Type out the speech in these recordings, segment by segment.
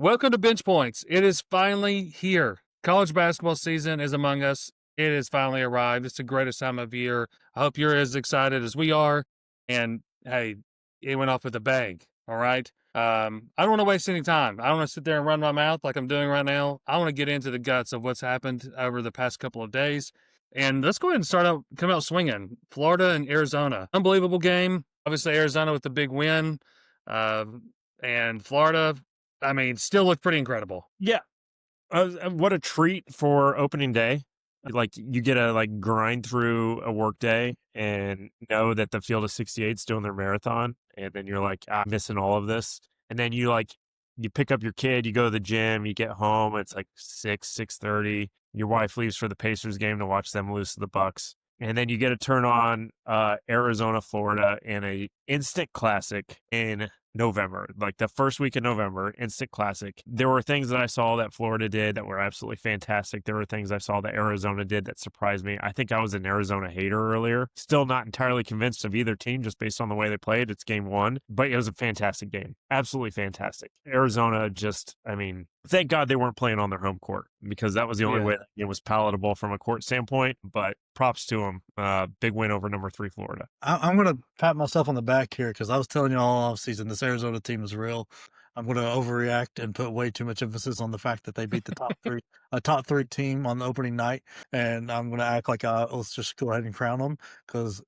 Welcome to Bench Points. It is finally here. College basketball season is among us. It has finally arrived. It's the greatest time of year. I hope you're as excited as we are. And hey, it went off with a bang. All right. I don't want to waste any time. I don't want to sit there and run my mouth like I'm doing right now. I want to get into the guts of what's happened over the past couple of days. And let's go ahead and come out swinging. Florida and Arizona. Unbelievable game. Obviously, Arizona with the big win. Uh, and Florida, I mean, still looked pretty incredible. Yeah. What a treat for opening day. Like you get to grind through a work day and know that the field of 68 is doing their marathon. And then you're like, I'm missing all of this. And then you pick up your kid, you go to the gym, you get home. It's like 6:30. Your wife leaves for the Pacers game to watch them lose to the Bucks. And then you get to turn on Arizona, Florida in a instant classic in November, like the first week of November, instant classic. There were things that I saw that Florida did that were absolutely fantastic. There were things I saw that Arizona did that surprised me. I think I was an Arizona hater earlier. Still not entirely convinced of either team just based on the way they played. It's game one, but it was a fantastic game. Absolutely fantastic. Arizona thank God they weren't playing on their home court because that was the only way that it was palatable from a court standpoint, but props to them. Big win over number 3 Florida. I'm going to pat myself on the back here because I was telling you all off season this Arizona team is real. I'm going to overreact and put way too much emphasis on the fact that they beat the top three team on the opening night, and I'm going to act like let's just go ahead and crown them because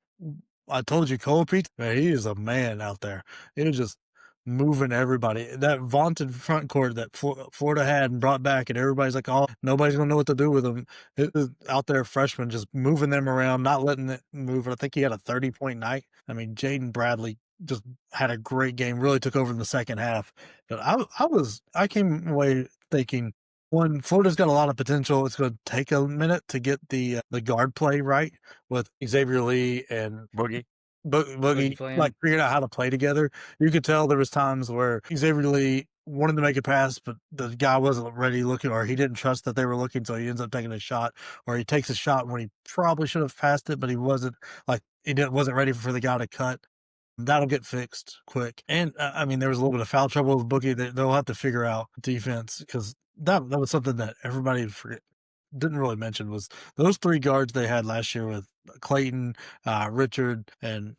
I told you Cole Pete, man, he is a man out there. He was just moving everybody. That vaunted front court that Florida had and brought back, and everybody's like, oh, nobody's going to know what to do with them. It was out there, freshmen, just moving them around, not letting it move. I think he had a 30-point night. I mean, Jaden Bradley just had a great game, really took over in the second half. But I came away thinking, one, Florida's got a lot of potential. It's going to take a minute to get the guard play right with Xavier Lee and Boogie. Boogie, like figuring out how to play together. You could tell there was times where Xavier Lee wanted to make a pass, but the guy wasn't ready looking, or he didn't trust that they were looking, so he ends up taking a shot, or he takes a shot when he probably should have passed it, but he wasn't ready for the guy to cut. That'll get fixed quick. And there was a little bit of foul trouble with Boogie. They'll have to figure out defense because that was something that everybody didn't really mention was those 3 guards they had last year with Clayton, Richard, and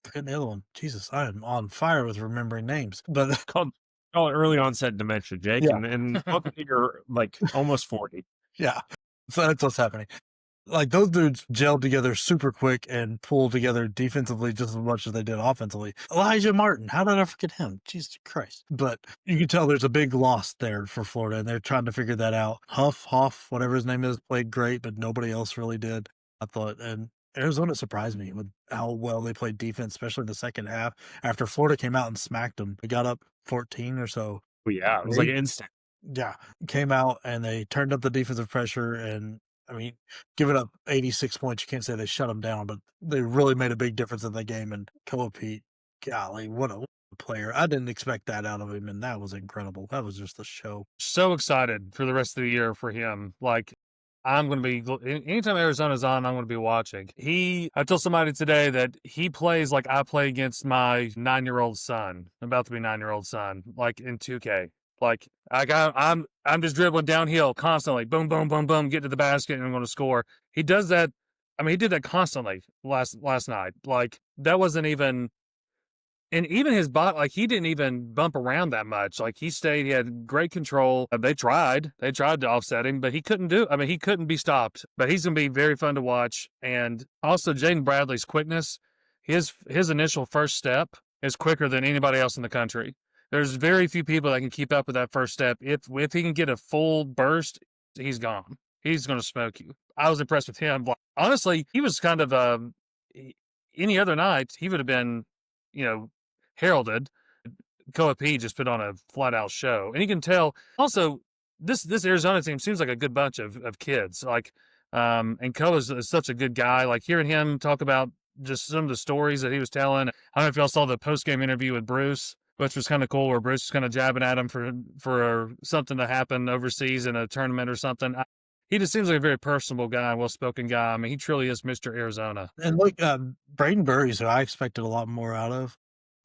forgetting the other one. Jesus, I am on fire with remembering names. But called early onset dementia, Jake, yeah. and you're like almost 40. Yeah, so that's what's happening. Like those dudes gelled together super quick and pulled together defensively just as much as they did offensively. Elijah Martin, how did I forget him? Jesus Christ. But you can tell there's a big loss there for Florida, and they're trying to figure that out. Hoff, whatever his name is, played great, but nobody else really did, I thought. And Arizona surprised me with how well they played defense, especially in the second half. After Florida came out and smacked them, they got up 14 or so. Well, yeah, it was like instant. Yeah, came out and they turned up the defensive pressure, and giving up 86 points, you can't say they shut them down, but they really made a big difference in the game. And Koa Pete, golly, what a player. I didn't expect that out of him, and that was incredible. That was just a show. So excited for the rest of the year for him. Like, I'm going to be, anytime Arizona's on, I'm going to be watching. I told somebody today that he plays like I play against my 9-year-old son, about to be 9-year-old son, like in 2K. Like I'm just dribbling downhill constantly, boom, boom, boom, boom, get to the basket and I'm going to score. He does that. He did that constantly last night. Like that wasn't even, and even his body, like he didn't even bump around that much. Like he stayed, he had great control. They tried to offset him, but he couldn't he couldn't be stopped. But he's going to be very fun to watch. And also Jaden Bradley's quickness, his initial first step is quicker than anybody else in the country. There's very few people that can keep up with that first step. If he can get a full burst, he's gone. He's going to smoke you. I was impressed with him. Honestly, he was kind of any other night, he would have been, heralded. Koa P just put on a flat-out show. And you can tell, also, this Arizona team seems like a good bunch of kids. Like, and Koa is such a good guy. Like, hearing him talk about just some of the stories that he was telling. I don't know if y'all saw the post-game interview with Bruce, which was kind of cool, where Bruce was kind of jabbing at him for something to happen overseas in a tournament or something. He just seems like a very personable guy, well-spoken guy. He truly is Mr. Arizona. And look, Braden Burries, who I expected a lot more out of,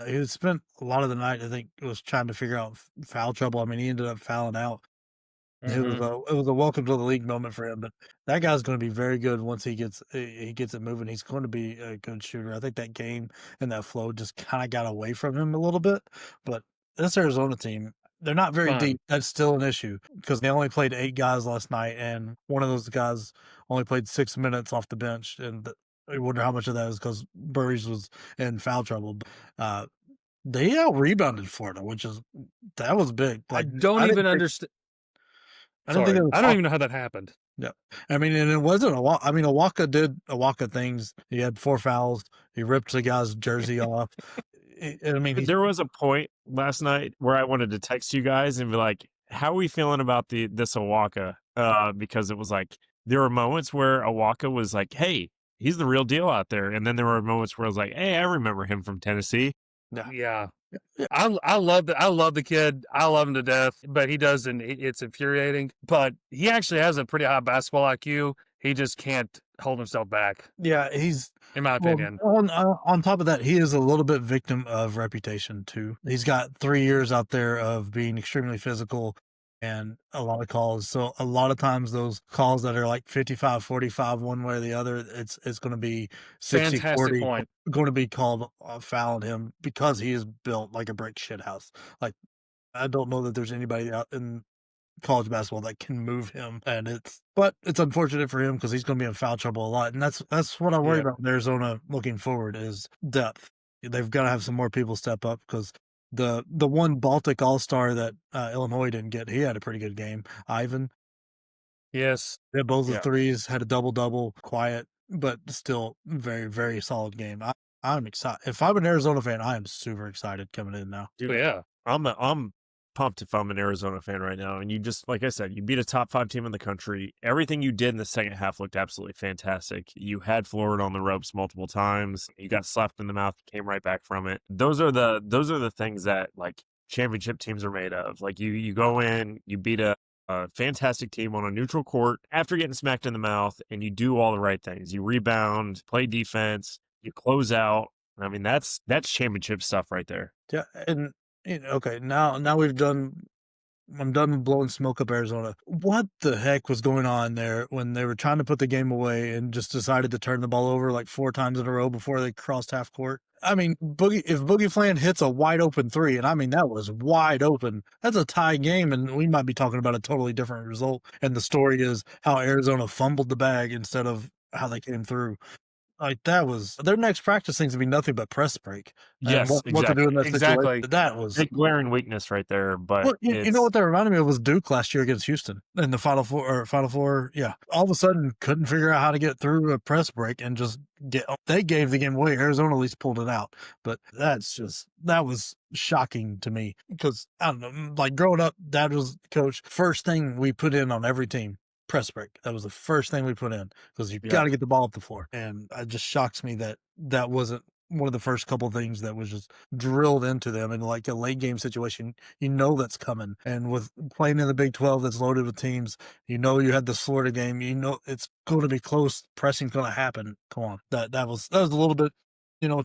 He had spent a lot of the night, I think, was trying to figure out foul trouble. I mean, he ended up fouling out. Mhm. It was a welcome to the league moment for him, but that guy's going to be very good once he gets it moving. He's going to be a good shooter. I think that game and that flow just kind of got away from him a little bit. But this Arizona team, they're not very Fun. deep. That's still an issue because they only played 8 guys last night, and one of those guys only played 6 minutes off the bench. And I wonder how much of that is because Burries was in foul trouble. Uh, they out rebounded Florida, that was big. I Like don't even understand. I didn't think Sorry, it was I don't even know how that happened. yeah. I mean, and it wasn't I mean, Awaka did Awaka things. He had 4 fouls. He ripped the guy's jersey off. I mean, There was a point last night where I wanted to text you guys and be like, "How are we feeling about this Awaka?" Because it was like there were moments where Awaka was like, "Hey, he's the real deal out there," and then there were moments where I was like, "Hey, I remember him from Tennessee." Yeah. yeah. I love the kid. I love him to death, but he doesn't. It's infuriating. But he actually has a pretty high basketball IQ. He just can't hold himself back, Yeah, he's in my opinion. on top of that, he is a little bit victim of reputation too. He's got 3 years out there of being extremely physical and a lot of calls. So a lot of times those calls that are like 55-45 one way or the other, it's going to be 60-40 Fantastic point. going to be called a foul on him because he is built like a brick shit house. Like I don't know that there's anybody out in college basketball that can move him, but it's unfortunate for him because he's going to be in foul trouble a lot, and that's what I worry about in Arizona looking forward is depth. They've got to have some more people step up because the one Baltic All-Star that Illinois didn't get, he had a pretty good game. Ivan, Yes. they had both the threes, had a double-double, quiet, but still very, very solid game. I'm excited. If I'm an Arizona fan, I am super excited coming in now. Dude, yeah. I'm pumped if I'm an Arizona fan right now. And you just, like I said, you beat a top 5 team in the country. Everything you did in the second half looked absolutely fantastic. You had Florida on the ropes multiple times. You got slapped in the mouth, came right back from it. Those are the things that like championship teams are made of. Like you go in, you beat a fantastic team on a neutral court after getting smacked in the mouth, and you do all the right things. You rebound, play defense, you close out. I mean, that's championship stuff right there. Yeah, and okay, now I'm done blowing smoke up Arizona. What the heck was going on there when they were trying to put the game away and just decided to turn the ball over like 4 times in a row before they crossed half court? I mean, if Boogie Flan hits a wide open 3, and I mean that was wide open, that's a tie game, and we might be talking about a totally different result. And the story is how Arizona fumbled the bag instead of how they came through. Like that was their next practice seems to be nothing but press break. Yes, what to do in that Exactly. situation. That was big glaring weakness right there. But well, you know what that reminded me of was Duke last year against Houston in the Final Four. Yeah, all of a sudden couldn't figure out how to get through a press break and just they gave the game away. Arizona at least pulled it out, but that was shocking to me because I don't know, like growing up, Dad was coach. First thing we put in on every team. Press break. That was the first thing we put in because you've got to get the ball up the floor. And it just shocks me that wasn't one of the first couple of things that was just drilled into them in like a late game situation. You know that's coming. And with playing in the Big 12 that's loaded with teams, you know you had the Florida game. You know it's going to be close. Pressing's going to happen. Come on. That was a little bit,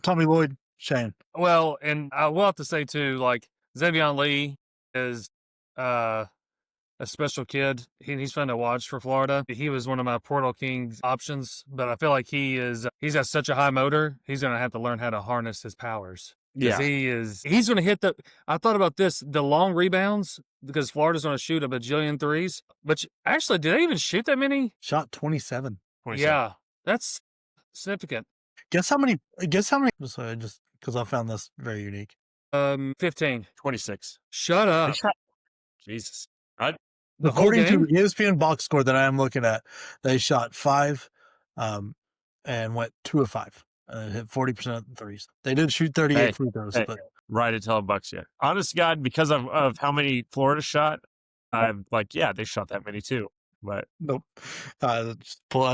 Tommy Lloyd, shame. Well, and I will have to say too, like Xavier Lee is a special kid. He's fun to watch for Florida. He was one of my Portal Kings options, but I feel like he's got such a high motor. He's going to have to learn how to harness his powers. Yeah. He's going to hit I thought about the long rebounds because Florida's going to shoot a bajillion threes, but actually, did they even shoot that many? Shot 27. Yeah, that's significant. Guess how many, just because I found this very unique. 15. 26. Shut up. Jesus. According to the ESPN box score that I am looking at, they shot 5 and went 2 of 5. Hit 40% of the threes. They did shoot 38 free throws. But right to tell Bucks yet. Honest to God, because of how many Florida shot, I'm like, yeah, they shot that many too. But nope. I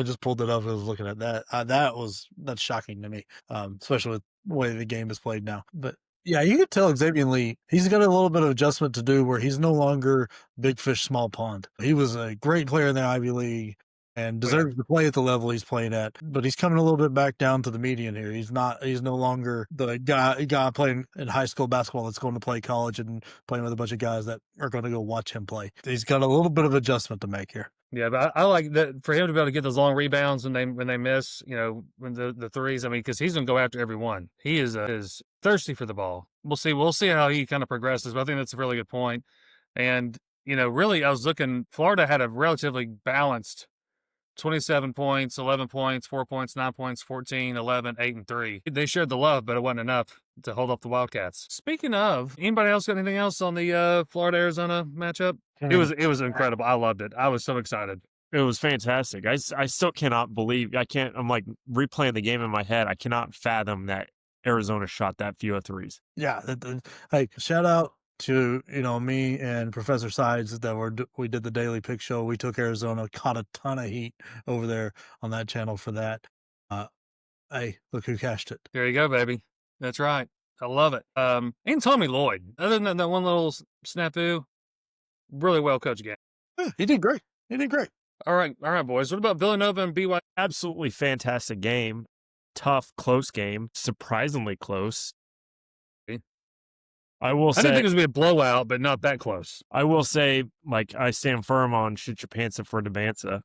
just pulled it up and was looking at that. That's shocking to me, especially with the way the game is played now. But yeah, you could tell Xavier Lee, he's got a little bit of adjustment to do where he's no longer big fish, small pond. He was a great player in the Ivy League. and Oh, yeah. deserves to play at the level he's playing at. But he's coming a little bit back down to the median here. He's no longer the guy playing in high school basketball that's going to play college and playing with a bunch of guys that are going to go watch him play. He's got a little bit of adjustment to make here. Yeah, but I like that for him to be able to get those long rebounds when they miss, when the threes. I mean, because he's going to go after every one. He is thirsty for the ball. We'll see how he kind of progresses. But I think that's a really good point. And really, I was looking. Florida had a relatively balanced 27 points, 11 points, 4 points, 9 points, 14, 11, 8, and 3. They shared the love, but it wasn't enough to hold up the Wildcats. Speaking of, anybody else got anything else on the Florida-Arizona matchup? It was incredible. I loved it. I was so excited. It was fantastic. I still cannot believe I'm like replaying the game in my head. I cannot fathom that Arizona shot that few of threes. Yeah. Hey, shout out to me and Professor Sides that we did the daily pick show. We took Arizona, caught a ton of heat over there on that channel for that. Hey, look who cashed it. There you go, baby. That's right. I love it. And Tommy Lloyd, other than that one little snafu, really well coached game. Yeah, he did great. All right, boys. What about Villanova and BYU? Absolutely fantastic game. Tough, close game. Surprisingly close. I will say, I didn't think it was going to be a blowout, but not that close. I will say, like, I stand firm on shoot your pants up for Debanza.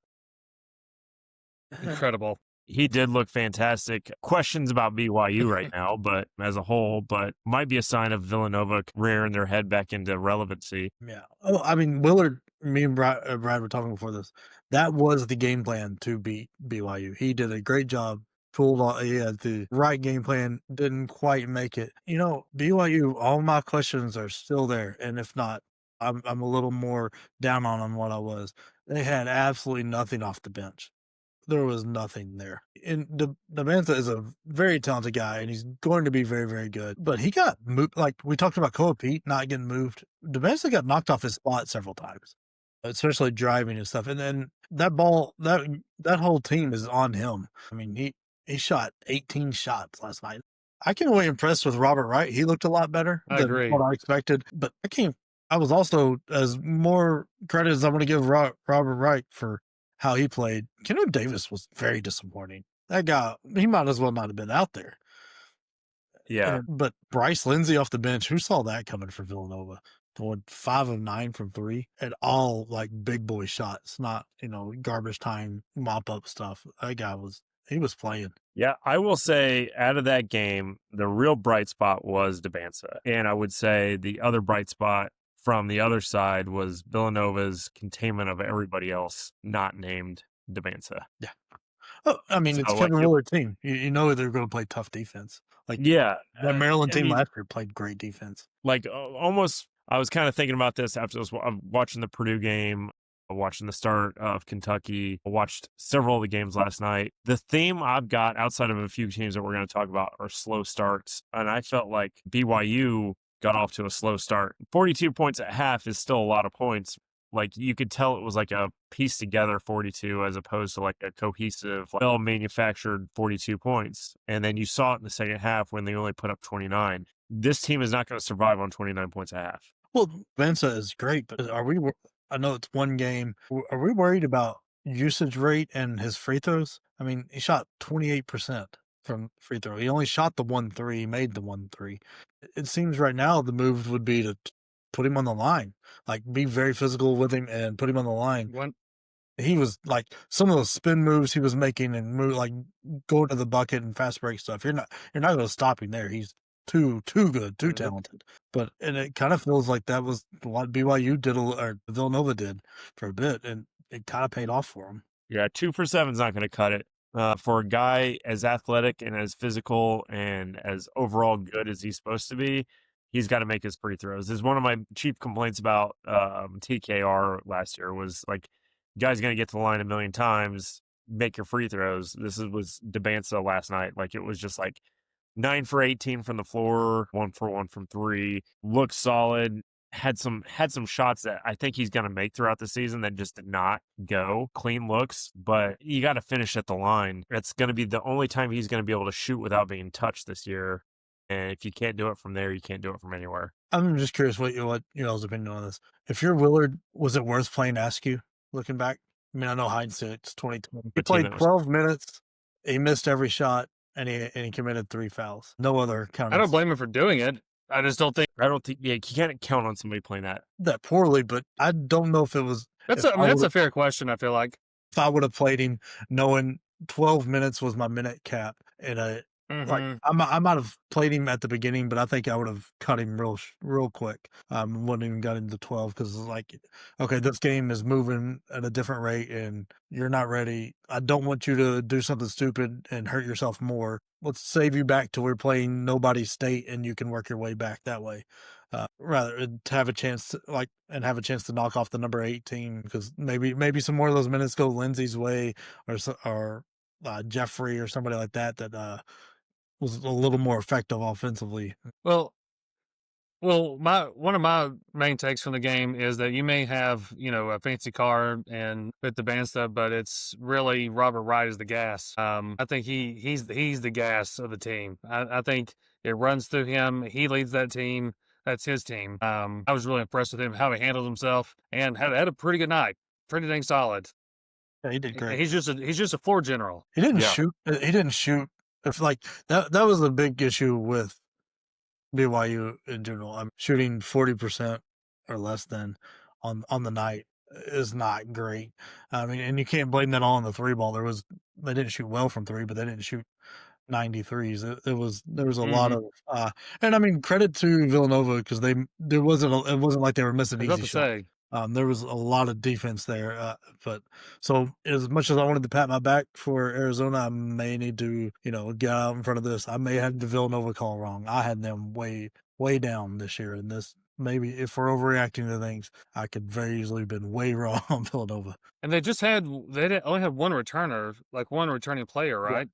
Incredible. He did look fantastic. Questions about BYU right now, but as a whole, but might be a sign of Villanova rearing their head back into relevancy. Yeah. Oh, I mean, Willard, me and Brad were talking before this. That was the game plan to beat BYU. He did a great job. He had the right game plan, didn't quite make it. BYU, all my questions are still there. And if not, I'm a little more down on what I was. They had absolutely nothing off the bench. There was nothing there. And Debanza is a very talented guy, and he's going to be very, very good. But he got moved. Like we talked about Koa Pete not getting moved. Debanza got knocked off his spot several times, especially driving and stuff. And then that ball, that whole team is on him. I mean, he shot 18 shots last night. I came away impressed with Robert Wright. He looked a lot better than what I expected. But I was also, as more credit as I'm going to give Robert Wright for how he played. Kenneth Davis was very disappointing. That guy, he might as well not have been out there. Yeah. But Bryce Lindsey off the bench, who saw that coming for Villanova? Going 5 of 9 from 3 and all like big boy shots, not, garbage time mop up stuff. That guy he was playing. Yeah, I will say out of that game, the real bright spot was Debanza. And I would say the other bright spot from the other side was Villanova's containment of everybody else not named Debanza. Yeah. Oh, I mean, it's Kevin Willard's team. You know they're going to play tough defense. Like, yeah, that Maryland team last year played great defense. Like, almost, I was kind of thinking about this after I was watching the Purdue game, watching the start of Kentucky. I watched several of the games last night. The theme I've got outside of a few teams that we're going to talk about are slow starts. And I felt like BYU got off to a slow start. 42 points at half is still a lot of points. Like, you could tell it was like a pieced together 42 as opposed to like a cohesive, well-manufactured 42 points. And then you saw it in the second half when they only put up 29. This team is not going to survive on 29 points at half. Well, Venza is great, but I know it's one game. Are we worried about usage rate and his free throws? I mean, he shot 28% from free throw. He only shot the 1-3, made the 1-3. It seems right now the move would be to put him on the line, like be very physical with him and put him on the line. He was like some of those spin moves he was making and like going to the bucket and fast break stuff. You're not going to stop him there. He's too good, too talented. And it kind of feels like that was what BYU did or Villanova did for a bit, and it kind of paid off for him. Yeah, 2 for 7 is not going to cut it. For a guy as athletic and as physical and as overall good as he's supposed to be, he's got to make his free throws. This is one of my chief complaints about TKR last year was like, guy's going to get to the line a million times, make your free throws. This was Debanza last night. Like, it was just like 9 for 18 from the floor, 1 for 1 from 3. Looked solid. Had some shots that I think he's going to make throughout the season that just did not go. Clean looks, but you got to finish at the line. It's going to be the only time he's going to be able to shoot without being touched this year. And if you can't do it from there, you can't do it from anywhere. I'm just curious what y'all's opinion on this. If you're Willard, was it worth playing Askew looking back? I mean, I know hindsight's 2020. He The team played that was 12 minutes. He missed every shot, and he committed 3 fouls. No other I counting don't blame him for doing it. I just don't think I don't think you can't count on somebody playing that. that poorly, but I don't know if it was that's. if I I mean, that's would a fair question. I feel like. if I would have played him knowing 12 minutes was my minute cap, and like Hmm. I might have played him at the beginning, but I think I would have cut him real quick. Wouldn't even got him to 12 because like, okay, this game is moving at a different rate, and you're not ready. I don't want you to do something stupid and hurt yourself more. Let's save you back to we're playing nobody state, and you can work your way back that way. Rather to have a chance to knock off the number 8 team, because maybe some more of those minutes go Lindsay's way, or Jeffrey or somebody like that was a little more effective offensively. Well, one of my main takes from the game is that you may have, a fancy car and fit the band stuff, but it's really Robert Wright is the gas. I think he's the gas of the team. I think it runs through him. He leads that team. That's his team. I was really impressed with him, how he handled himself, and had a pretty good night. Pretty dang solid. Yeah, he did great. He's just a floor general. He didn't Yeah. shoot. He didn't shoot. If like that was a big issue with BYU in general. I'm shooting 40% or less than on the night is not great. I mean, and you can't blame that all on the 3 ball. They didn't shoot well from 3, but they didn't shoot 93s. There was a lot of and I mean, credit to Villanova, because it wasn't like they were missing I was about easy to shots. say, There was a lot of defense there, but so as much as I wanted to pat my back for Arizona, I may need to, get out in front of this. I may have the Villanova call wrong. I had them way, way down this year, and this maybe if we're overreacting to things, I could very easily have been way wrong on Villanova. and only had one returner, like one returning player, right?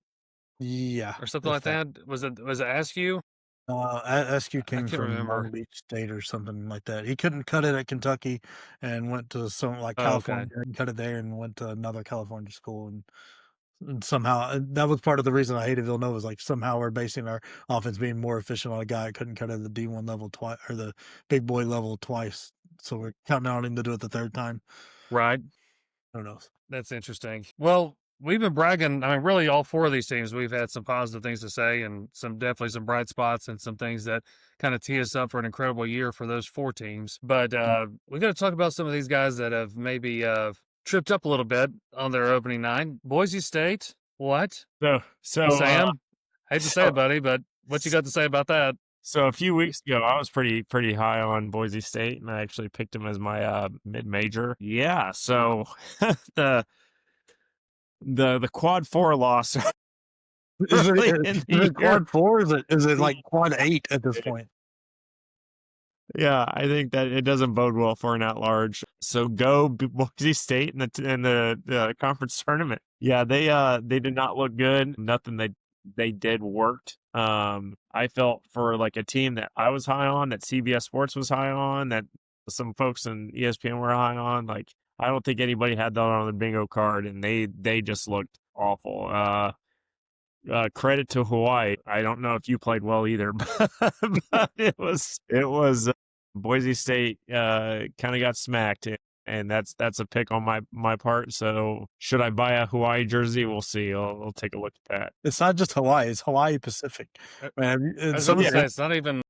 Yeah, Or something if like that. Was it Askew? SQ I came can't from remember. Long Beach State or something like that. He couldn't cut it at Kentucky and went to some like Oh, California okay. and cut it there and went to another California school, and somehow that was part of the reason I hated Villanova, is like somehow we're basing our offense being more efficient on a guy that couldn't cut it at the D1 level twice, or the big boy level twice. So we're counting on him to do it the third time. Right. Who knows? That's interesting. Well, we've been bragging. I mean, really, all 4 of these teams, we've had some positive things to say, and definitely some bright spots, and some things that kind of tee us up for an incredible year for those 4 teams. But we got to talk about some of these guys that have maybe tripped up a little bit on their opening night. Boise State, what? So Sam, hate to say so- it, buddy, but what you got to say about that? So a few weeks ago, I was pretty high on Boise State, and I actually picked them as my mid-major. Yeah, so the quad 4 loss. Is early in is the year. it quad 4? Is it like quad 8 at this point? Yeah, I think that it doesn't bode well for an at-large. So go Boise State in the conference tournament. Yeah, they did not look good. Nothing they did worked. I felt for like a team that I was high on, that CBS Sports was high on, that some folks in ESPN were high on. Like, I don't think anybody had that on the bingo card, and they just looked awful. Credit to Hawaii. I don't know if you played well either, but it was Boise State kind of got smacked, and that's a pick on my part. So should I buy a Hawaii jersey? We'll see. I'll take a look at that. It's not just Hawaii; it's Hawaii Pacific. Man, I was going to say, it's not even.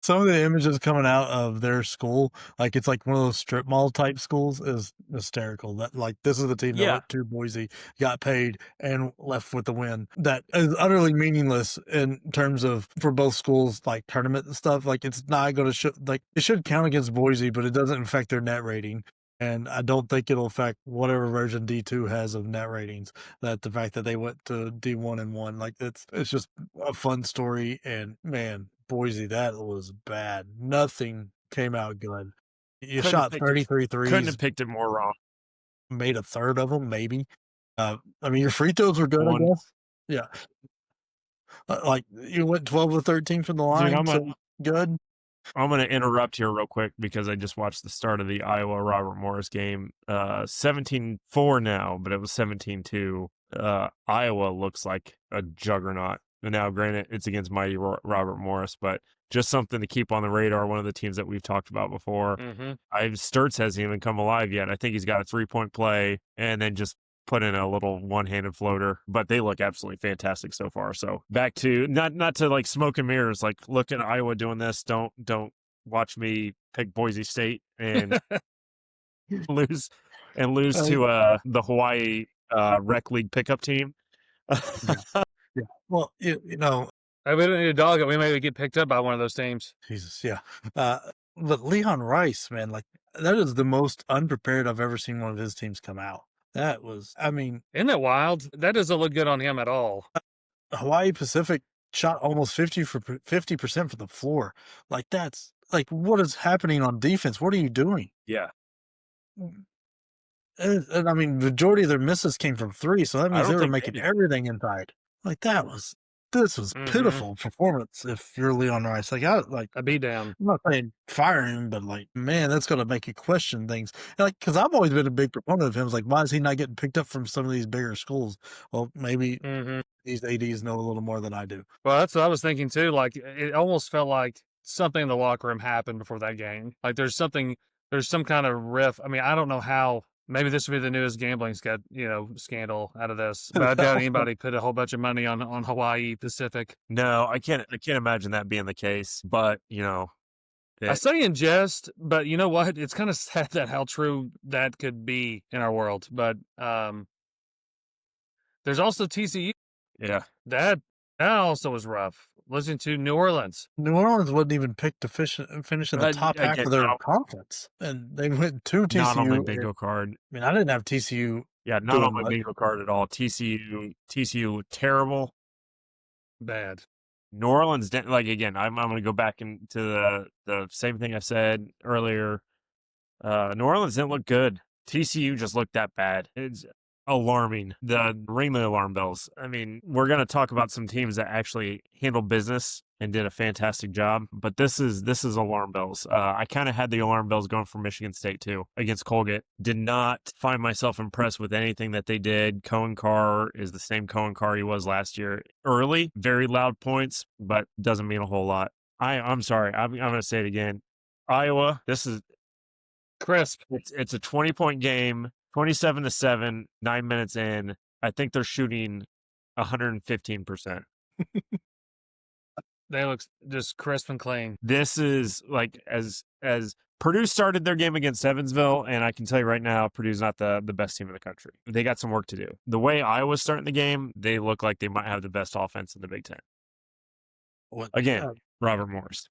Some of the images coming out of their school, like it's like one of those strip mall type schools, is hysterical. That like this is the team that Yeah. went to Boise, got paid, and left with the win. That is utterly meaningless in terms of for both schools, like tournament and stuff. Like it's not going to like it should count against Boise, but it doesn't affect their net rating. And I don't think it'll affect whatever version D2 has of net ratings. That the fact that they went to D1 and won, like it's just a fun story. And man, Boise, that was bad. Nothing came out good. You Couldn't shot have picked 33 Couldn't threes, have picked it more wrong. made a third of them, maybe. I mean, your free throws were good, I One. guess. Yeah. Like you went 12 of 13 from the line. Dude, So good. I'm going to interrupt here real quick because I just watched the start of the Iowa Robert Morris game. 17-4 now, but it was 17-2. Iowa looks like a juggernaut. And now, granted, it's against mighty Robert Morris, but just something to keep on the radar. One of the teams that we've talked about before. Mm-hmm. Sturts hasn't even come alive yet. I think he's got a 3-point play and then just put in a little one-handed floater, but they look absolutely fantastic so far. So back to not to like smoke and mirrors, like look at Iowa doing this. Don't watch me pick Boise State and lose to the Hawaii rec league pickup team. Yeah. Well, We don't need a dog. We may get picked up by one of those teams. Jesus, yeah. But Leon Rice, man, like that is the most unprepared I've ever seen one of his teams come out. That was, I mean, Isn't that wild? That doesn't look good on him at all. Hawaii Pacific shot almost 50% from the floor. Like that's like what is happening on defense? What are you doing? Yeah. And I mean, majority of their misses came from three, so that means they were think making any- everything inside. Like this was pitiful performance. If you're Leon Rice, like A beat down. I'm not saying fire him, but like, man, that's gonna make you question things. And like, because I've always been a big proponent of him. It's like, why is he not getting picked up from some of these bigger schools? Well, maybe these ADs know a little more than I do. Well, that's what I was thinking too. Like it almost felt like something in the locker room happened before that game. Like there's some kind of riff. I mean, I don't know how. Maybe this would be the newest gambling scandal out of this. But I doubt anybody put a whole bunch of money on Hawaii Pacific. No, I can't imagine that being the case. But I say in jest, but you know what? It's kind of sad that how true that could be in our world. But there's also TCU. Yeah, That also was rough. Listening to New Orleans. New Orleans wasn't even picked to finish in the top half of their conference, and they went to TCU. Not on my bingo card. I mean, I didn't have TCU. Yeah, not on my bingo card at all. TCU terrible, Bad. New Orleans didn't like. Again, I'm going to go back into the same thing I said earlier. New Orleans didn't look good. TCU just looked that bad. It's alarming. Ring the alarm bells. I mean, we're going to talk about some teams that actually handled business and did a fantastic job, but this is alarm bells. I kind of had the alarm bells going for Michigan State too against Colgate. Did not find myself impressed with anything that they did. Cohen Carr is the same Cohen Carr he was last year. Early, very loud points, but doesn't mean a whole lot. I'm sorry. I'm going to say it again. Iowa, this is crisp. It's a 20-point game. 27-7, 9 minutes in. I think they're shooting 115%. They look just crisp and clean. This is like as Purdue started their game against Evansville, and I can tell you right now, Purdue's not the best team in the country. They got some work to do. The way Iowa's starting the game, they look like they might have the best offense in the Big Ten. Again, Robert Morris.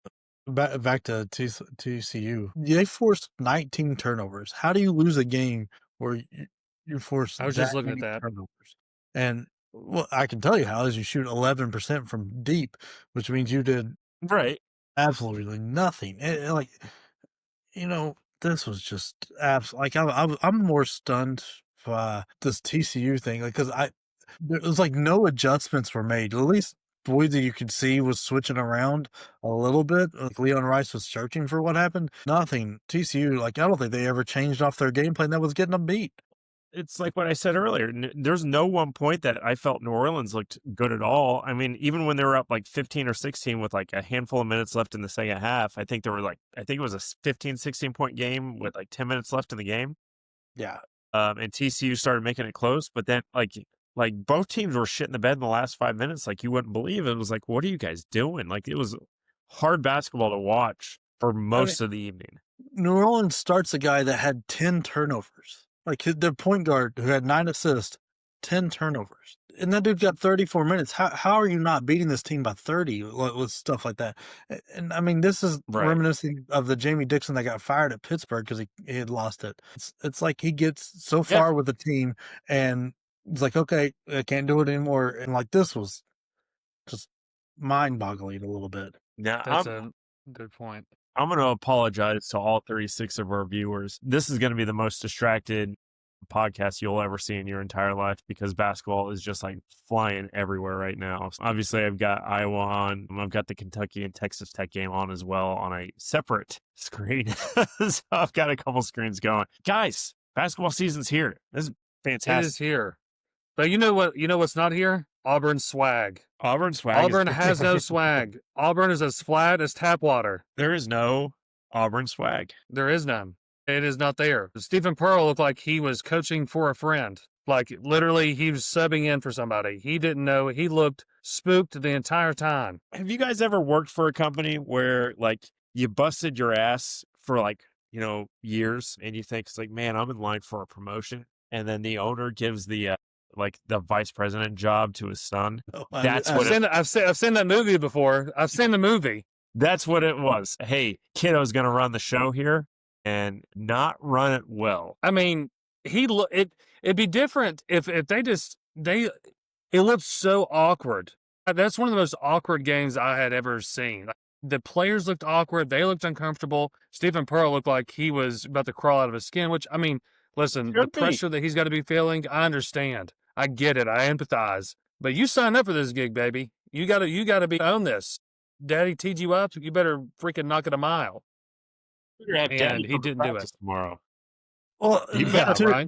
Back to TCU. They forced 19 turnovers. How do you lose a game where you force? I was just looking at that. Turnovers? And well, I can tell you how is you shoot 11% from deep, which means you did absolutely nothing. And like, this was just like I'm more stunned by this TCU thing, like because there was like no adjustments were made. At least Boise, you could see, was switching around a little bit. Like Leon Rice was searching for what happened. Nothing. TCU, like I don't think they ever changed off their game plan that was getting them beat. It's like what I said earlier. There's no one point that I felt New Orleans looked good at all. I mean, even when they were up like 15 or 16 with like a handful of minutes left in the second half, I think it was a 15, 16-point game with like 10 minutes left in the game. Yeah. And TCU started making it close, but then like both teams were shit in the bed in the last 5 minutes. Like you wouldn't believe it. It was like, what are you guys doing? Like it was hard basketball to watch for most of the evening. New Orleans starts a guy that had 10 turnovers. Like their point guard who had 9 assists, 10 turnovers. And that dude got 34 minutes. How are you not beating this team by 30 with stuff like that? And I mean, this is reminiscent of the Jamie Dixon that got fired at Pittsburgh because he had lost it. It's like he gets so far with the team and it's like, okay, I can't do it anymore. And like this was just mind-boggling a little bit. Yeah, that's a good point. I'm going to apologize to all 36 of our viewers. This is going to be the most distracted podcast you'll ever see in your entire life because basketball is just like flying everywhere right now. So obviously, I've got Iowa on. I've got the Kentucky and Texas Tech game on as well on a separate screen. So I've got a couple screens going. Guys, basketball season's here. This is fantastic. It is here. But you know what? You know what's not here? Auburn swag. Auburn swag. Auburn has no swag. Auburn is as flat as tap water. There is no Auburn swag. There is none. It is not there. Stephen Pearl looked like he was coaching for a friend. Like, literally, he was subbing in for somebody. He didn't know. He looked spooked the entire time. Have you guys ever worked for a company where, like, you busted your ass for, like, years, and you think, it's like, man, I'm in line for a promotion, and then the owner gives the vice president job to his son? That's what I've seen that movie before. I've seen the movie. That's what it was. Hey, kiddo's going to run the show here and not run it well. I mean, it'd be different if it looked so awkward. That's one of the most awkward games I had ever seen. The players looked awkward. They looked uncomfortable. Stephen Pearl looked like he was about to crawl out of his skin, which, I mean, listen, the pressure that he's got to be feeling, I understand. I get it. I empathize. But you signed up for this gig, baby. You gotta be on this. Daddy teed you up. You better freaking knock it a mile. And he didn't do it tomorrow. Well, You better right?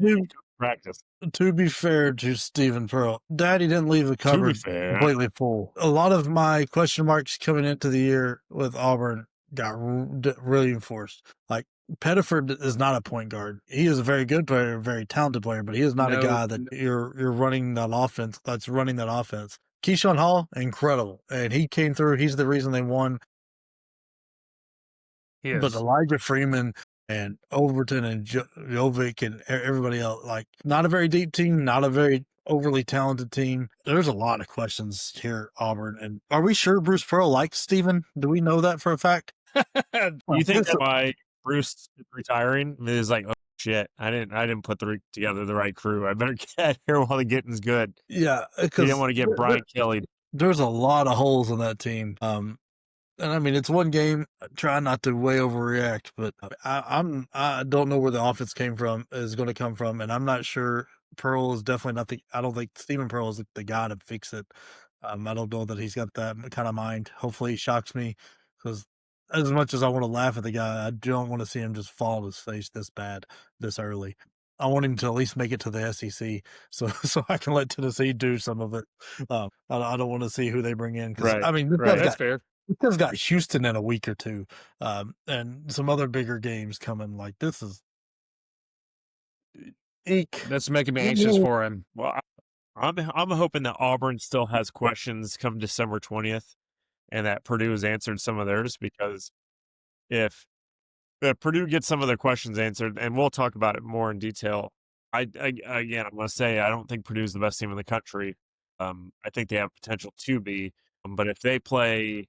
practice. To be fair to Stephen Pearl, Daddy didn't leave the cupboard completely full. A lot of my question marks coming into the year with Auburn got really enforced. Like, Pettiford is not a point guard. He is a very good player, a very talented player, but he is not a guy that you're running that offense. That's running that offense. Keyshawn Hall, incredible, and he came through. He's the reason they won. But Elijah Freeman and Overton and Jovic and everybody else, like, not a very deep team, not a very overly talented team. There's a lot of questions here, Auburn. And are we sure Bruce Pearl likes Steven? Do we know that for a fact? You think that why Bruce is retiring is like, oh shit, I didn't put together the right crew. I better get out here while the getting's good. Yeah, because he didn't want to get Brian Kelly. There's a lot of holes in that team. And I mean, it's one game. Try not to way overreact, but I don't know where the offense is going to come from, and I'm not sure. Pearl is definitely not I don't think Stephen Pearl is the guy to fix it. I don't know that he's got that kind of mind. Hopefully, he shocks me, because as much as I want to laugh at the guy, I don't want to see him just fall on his face this bad this early. I want him to at least make it to the SEC, so I can let Tennessee do some of it. I don't want to see who they bring in. Right. I mean, that's fair. Because got Houston in a week or two, and some other bigger games coming. Like, this is eek. That's making me anxious for him. Well, I'm hoping that Auburn still has questions come December 20th, and that Purdue has answered some of theirs, because if Purdue gets some of their questions answered, and we'll talk about it more in detail. I'm going to say I don't think Purdue's the best team in the country. I think they have potential to be, but if they play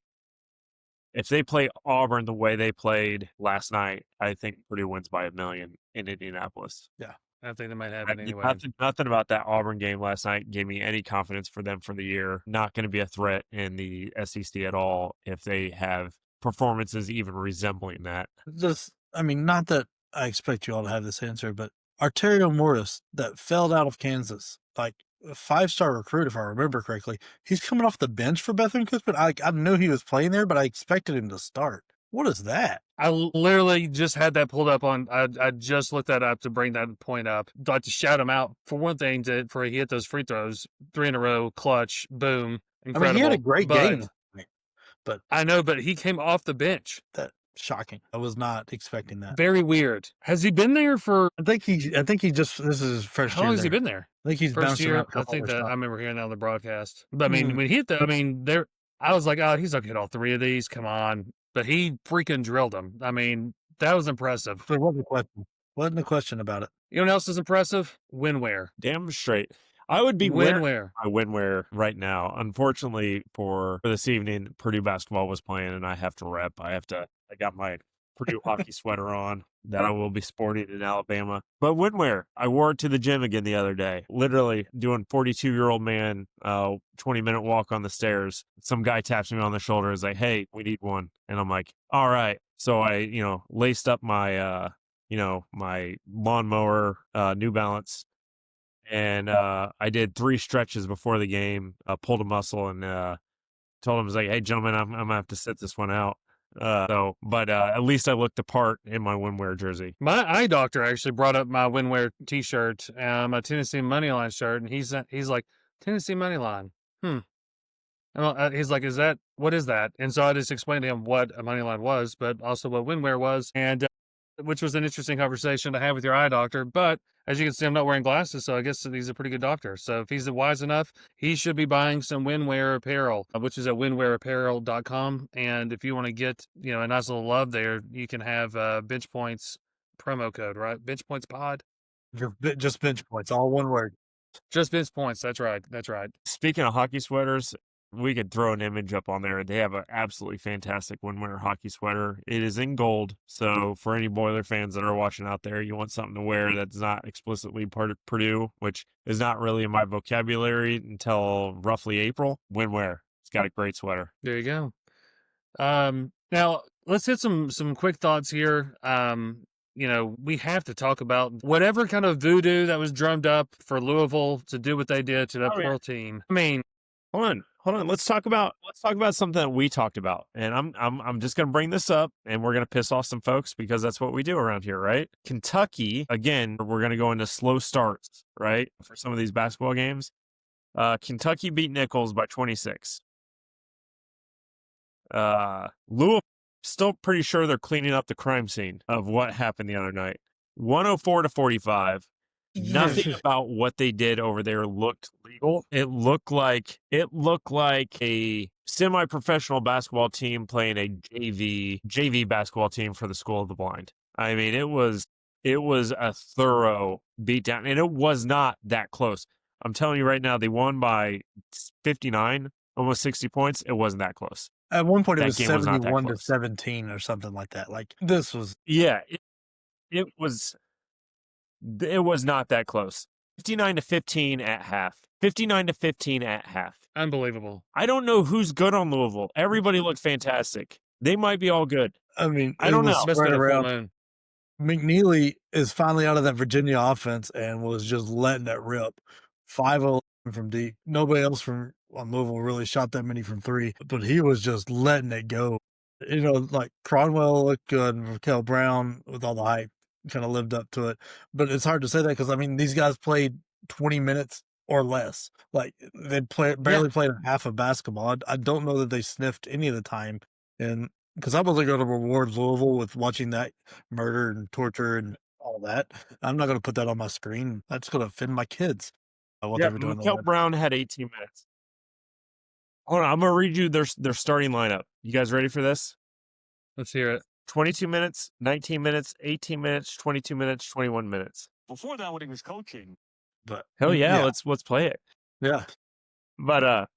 Auburn the way they played last night, I think Purdue wins by 1 million in Indianapolis. Yeah, I think that might happen anyway. Nothing about that Auburn game last night gave me any confidence for them for the year. Not going to be a threat in the SEC at all if they have performances even resembling that. Not that I expect you all to have this answer, but Arterio Morris, that failed out of Kansas, like, a 5-star recruit, if I remember correctly. He's coming off the bench for Bethune-Cookman. I knew he was playing there, but I expected him to start. What is that? I literally just had that pulled up on. I just looked that up to bring that point up. I'd like to shout him out for one thing. For he hit those free throws 3 in a row, clutch, boom, incredible. I mean, he had a great game, but I know, but he came off the bench. That shocking. I was not expecting that. Very weird. Has he been there for? I think he just. This is his first year. How long has he been there? I think he's first bouncing year. around. I think that I remember hearing that on the broadcast. But I mean, when he hit that, I was like, oh, he's not gonna hit all 3 of these. Come on. But he freaking drilled them. I mean, that was impressive. There wasn't a question. Wasn't a question about it. You know what else is impressive? Winwear. Damn straight. I would be Winwear. I Winwear right now. Unfortunately for this evening, Purdue basketball was playing, and I have to rep. I got my Purdue hockey sweater on that I will be sporting in Alabama. But Winwear, I wore it to the gym again the other day. Literally doing 42-year-old man, 20-minute walk on the stairs. Some guy taps me on the shoulder. Is like, hey, we need one. And I'm like, all right. So I, laced up my, my lawnmower, New Balance. And I did 3 stretches before the game, pulled a muscle, and told him, I was like, hey, gentlemen, I'm going to have to sit this one out. But at least I looked the part in my WinWare jersey. My eye doctor actually brought up my WinWare T-shirt, my Tennessee Moneyline shirt, and he's like, Tennessee Moneyline. He's like, what is that? And so I just explained to him what a Moneyline was, but also what WinWare was, and which was an interesting conversation to have with your eye doctor. But as you can see, I'm not wearing glasses, so I guess he's a pretty good doctor. So if he's wise enough, he should be buying some WinWare apparel, which is at winwareapparel.com. And if you want to get, a nice little love there, you can have Bench Points promo code, right? Bench Points Pod. Just bench points, all one word. Just Bench Points. That's right. Speaking of hockey sweaters, we could throw an image up on there. They have an absolutely fantastic WinWare hockey sweater. It is in gold. So for any Boiler fans that are watching out there, you want something to wear that's not explicitly part of Purdue, which is not really in my vocabulary until roughly April. WinWare. It's got a great sweater. There you go. Now let's hit some quick thoughts here. We have to talk about whatever kind of voodoo that was drummed up for Louisville to do what they did to that Pearl team. I mean, hold on. Let's talk about something that we talked about. And I'm just going to bring this up, and we're going to piss off some folks because that's what we do around here, right? Kentucky, again, we're going to go into slow starts, right? For some of these basketball games. Kentucky beat Nichols by 26. Louisville, still pretty sure they're cleaning up the crime scene of what happened the other night. 104-45. Nothing about what they did over there looked legal. It looked like a semi-professional basketball team playing a JV basketball team for the School of the Blind. I mean, it was a thorough beatdown, and it was not that close. I'm telling you right now, they won by 59, almost 60 points. It wasn't that close. At one point, it was 71-17 or something like that. Like, this was... Yeah, it was not that close. 59-15 at half. 59-15 at half. Unbelievable. I don't know who's good on Louisville. Everybody looked fantastic. They might be all good. I mean, I don't know. Right around. McNeely is finally out of that Virginia offense and was just letting it rip. 5-11 from deep. Nobody else from Louisville really shot that many from three, but he was just letting it go. Like Cronwell looked good, and Raquel Brown, with all the hype, kind of lived up to it. But it's hard to say that because, I mean, these guys played 20 minutes or less. Like, they barely played half of basketball. I don't know that they sniffed any of the time. And because I wasn't going to reward Louisville with watching that murder and torture and all that. I'm not going to put that on my screen. That's going to offend my kids. What they were doing. Raquel Brown had 18 minutes. Hold on, I'm going to read you their starting lineup. You guys ready for this? Let's hear it. 22 minutes, 19 minutes, 18 minutes, 22 minutes, 21 minutes. Before that, when he was coaching. But hell yeah, let's play it. Yeah. But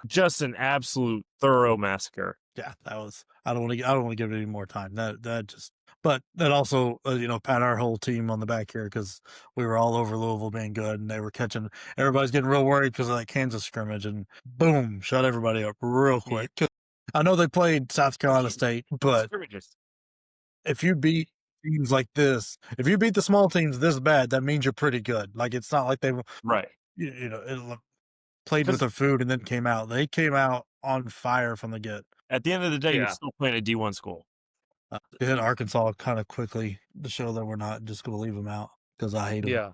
just an absolute thorough massacre. Yeah, that was. I don't want to give it any more time. But that also, pat our whole team on the back here because we were all over Louisville being good, and they were catching. Everybody's getting real worried because of that Kansas scrimmage, and boom, shut everybody up real quick. I know they played South Carolina State, but if you beat teams like this, if you beat the small teams this bad, that means you're pretty good. Like, it's not like they played with their food and then came out. They came out on fire from the get. At the end of the day, you're still playing a D1 school. They hit Arkansas kind of quickly to show that we're not just going to leave them out because I hate them. Yeah.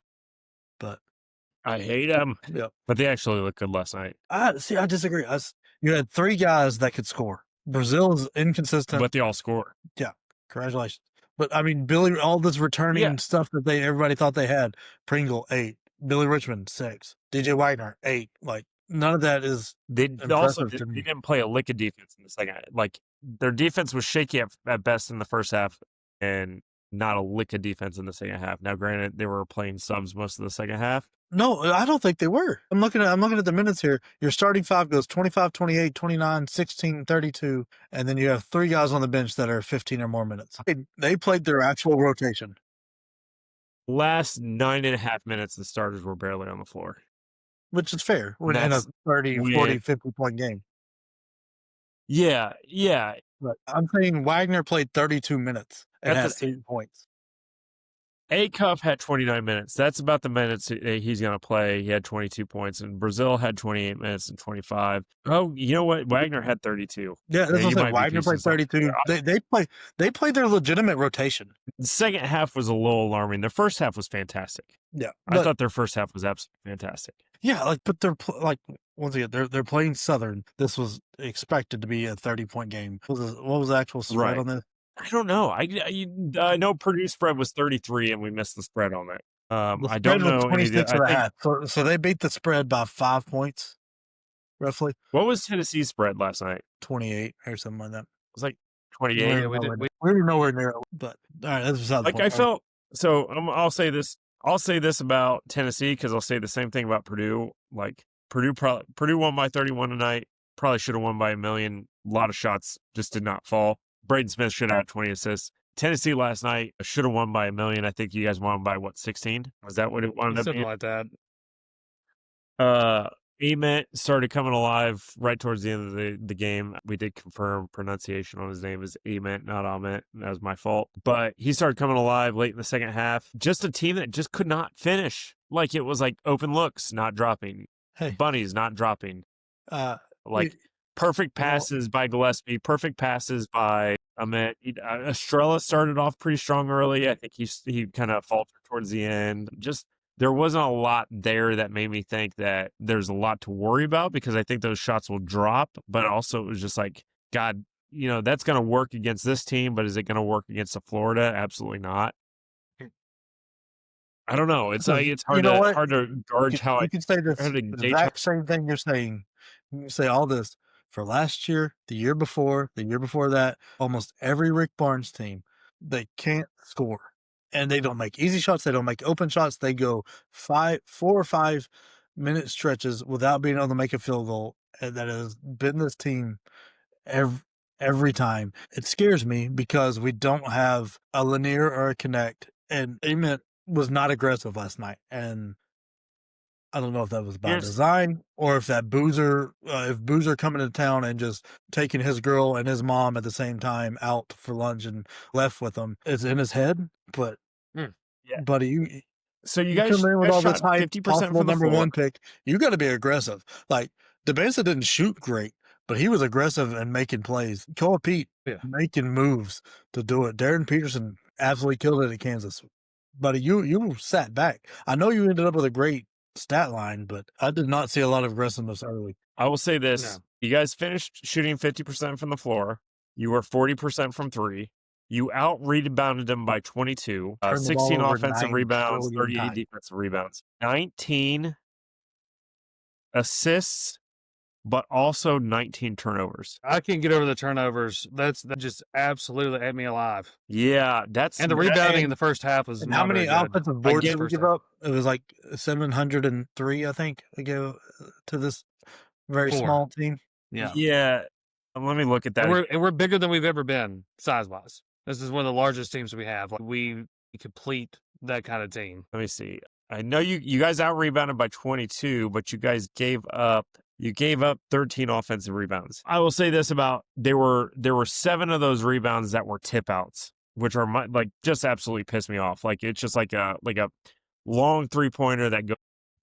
But I hate them. Yeah. But they actually looked good last night. I disagree. You had three guys that could score. Brazil is inconsistent. But they all score. Yeah. Congratulations. But, I mean, Billy, all this returning stuff that everybody thought they had. Pringle, 8. Billy Richmond, 6. DJ Wagner, 8. Like, none of that is they didn't play a lick of defense in the second. Like, their defense was shaky at best in the first half and not a lick of defense in the second half. Now, granted, they were playing subs most of the second half. No, I don't think they were. I'm looking at the minutes here. Your starting five goes 25, 28, 29, 16, 32, and then you have three guys on the bench that are 15 or more minutes. They played their actual rotation. Last 9.5 minutes, the starters were barely on the floor. Which is fair in a 30, 40, 50-point game. Yeah. But I'm saying Wagner played 32 minutes and had 8 points. Cup had 29 minutes. That's about the minutes he's going to play. He had 22 points, and Brazil had 28 minutes and 25. Oh, you know what? Wagner had 32. Yeah, that's what I said. Wagner played 32. They played their legitimate rotation. The second half was a little alarming. The first half was fantastic. Yeah, I thought their first half was absolutely fantastic. Yeah, but they're once again they're playing Southern. This was expected to be a 30-point game. What was the actual spread on this? I don't know. I know Purdue's spread was 33, and we missed the spread on that. I don't know. 26 and a half. So they beat the spread by 5 points, roughly. What was Tennessee's spread last night? 28 or something like that. It was like 28. Yeah, we were nowhere near it. But all right, that's beside the point. I felt so. I'll say this. I'll say this about Tennessee because I'll say the same thing about Purdue. Like Purdue won by 31 tonight. Probably should have won by a million. A lot of shots just did not fall. Braden Smith should have had 20 assists. Tennessee last night should have won by a million. I think you guys won by 16? Was that what it wound up being? Something like that. Ament started coming alive right towards the end of the game. We did confirm pronunciation on his name is Ament, not Ament. That was my fault. But he started coming alive late in the second half. Just a team that just could not finish. Like it was like open looks, not dropping. Hey. Bunnies, not dropping. Perfect passes by Gillespie. Perfect passes by Ament. Estrella started off pretty strong early. I think he kind of faltered towards the end. Just there wasn't a lot there that made me think that there's a lot to worry about because I think those shots will drop. But also it was just like, God, that's going to work against this team, but is it going to work against the Florida? Absolutely not. I don't know. It's hard to gauge how you can say this the exact same thing you're saying. You can say all this for last year, the year before that. Almost every Rick Barnes team, they can't score, and they don't make easy shots. They don't make open shots. They go 4 or 5 minute stretches without being able to make a field goal. And that has been this team every time. It scares me because we don't have a Lanier or a Connect, and Ament was not aggressive last night, and I don't know if that was by design or if that Boozer coming to town and just taking his girl and his mom at the same time out for lunch and left with them is in his head. But buddy, you guys come in with all this hype, 50% possible number one pick. You got to be aggressive. Like DeBenza didn't shoot great, but he was aggressive and making plays. Cole Pete making moves to do it. Darren Peterson absolutely killed it at Kansas. Buddy, you sat back. I know you ended up with a great stat line, but I did not see a lot of aggressiveness early. I will say this. No. You guys finished shooting 50% from the floor. You were 40% from three. You out-rebounded them by 22. 16 offensive rebounds, 38 defensive rebounds. 19 assists, but also 19 turnovers. I can't get over the turnovers. That just absolutely ate me alive. Yeah, and the rebounding in the first half was. And how many offensive boards did we give up? It was like 703, I think, we gave to this very small team. Yeah. Let me look at that. And we're bigger than we've ever been size wise. This is one of the largest teams we have. Like we complete that kind of team. Let me see. I know you guys out rebounded by 22, but you guys gave up 13 offensive rebounds. I will say this about there were 7 of those rebounds that were tip outs, which are just absolutely piss me off. Like it's just like a long 3-pointer that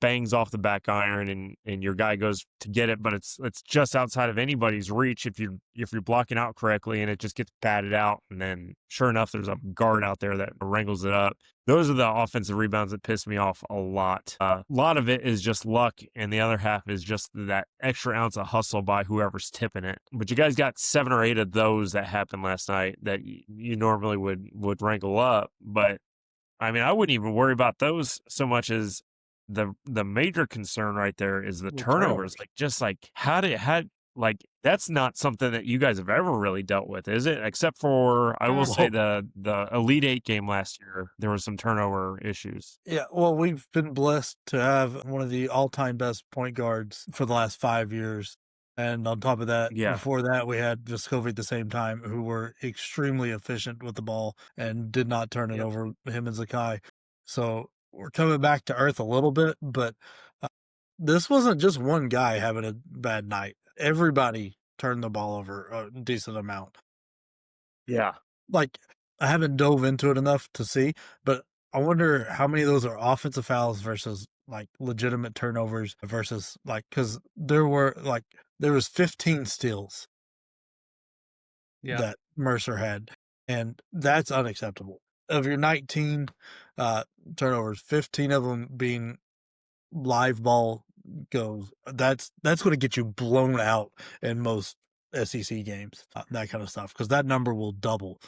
bangs off the back iron and your guy goes to get it, but it's just outside of anybody's reach if you're blocking out correctly, and it just gets batted out, and then sure enough there's a guard out there that wrangles it up. Those are the offensive rebounds that piss me off a lot. A lot of it is just luck, and the other half is just that extra ounce of hustle by whoever's tipping it. But you guys got 7 or 8 of those that happened last night that you normally would wrangle up. But I mean, I wouldn't even worry about those so much as the major concern right there is the turnovers. That's not something that you guys have ever really dealt with, is it? Except for, I will say, the Elite 8 game last year, there were some turnover issues. Yeah, well, we've been blessed to have one of the all-time best point guards for the last 5 years. And on top of that, before that, we had Vescovi at the same time, who were extremely efficient with the ball and did not turn it over, him and Zakai. So we're coming back to earth a little bit, but this wasn't just one guy having a bad night. Everybody turned the ball over a decent amount. Yeah. Like, I haven't dove into it enough to see, but I wonder how many of those are offensive fouls versus like legitimate turnovers versus like because there was 15 steals Yeah. that Mercer had, and that's unacceptable. Of your 19 turnovers, 15 of them being live ball goes. That's going to get you blown out in most SEC games. That kind of stuff because that number will double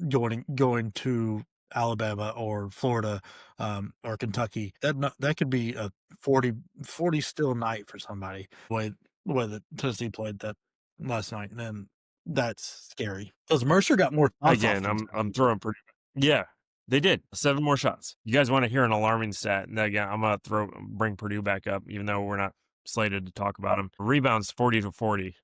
going to Alabama or Florida or Kentucky. That could be a 40 still night for somebody. The way that Tennessee played that last night, and then that's scary because Mercer got more shots off Again, them. I'm throwing Purdue. Yeah, they did 7 more shots. You guys want to hear an alarming stat? And again, I'm gonna bring Purdue back up, even though we're not slated to talk about them. Rebounds 40-40.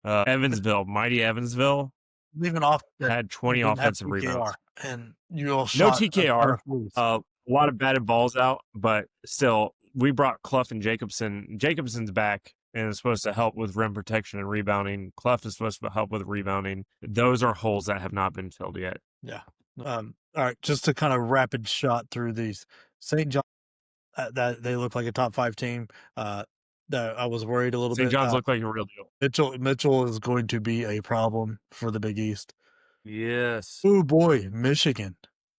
Evansville, mighty Evansville, Leaving off that had 20 didn't have offensive rebounds. TKR, and you all No shot a ton TKR. of threes. A lot of batted balls out, but still, we brought Clough and Jacobson. Jacobson's back and is supposed to help with rim protection and rebounding. Clough is supposed to help with rebounding. Those are holes that have not been filled yet. Yeah. All right, just to kind of rapid shot through these. St. John, that they look like a top 5 team. That I was worried a little bit. St. John's look like a real deal. Mitchell is going to be a problem for the Big East. Yes. Oh boy, Michigan.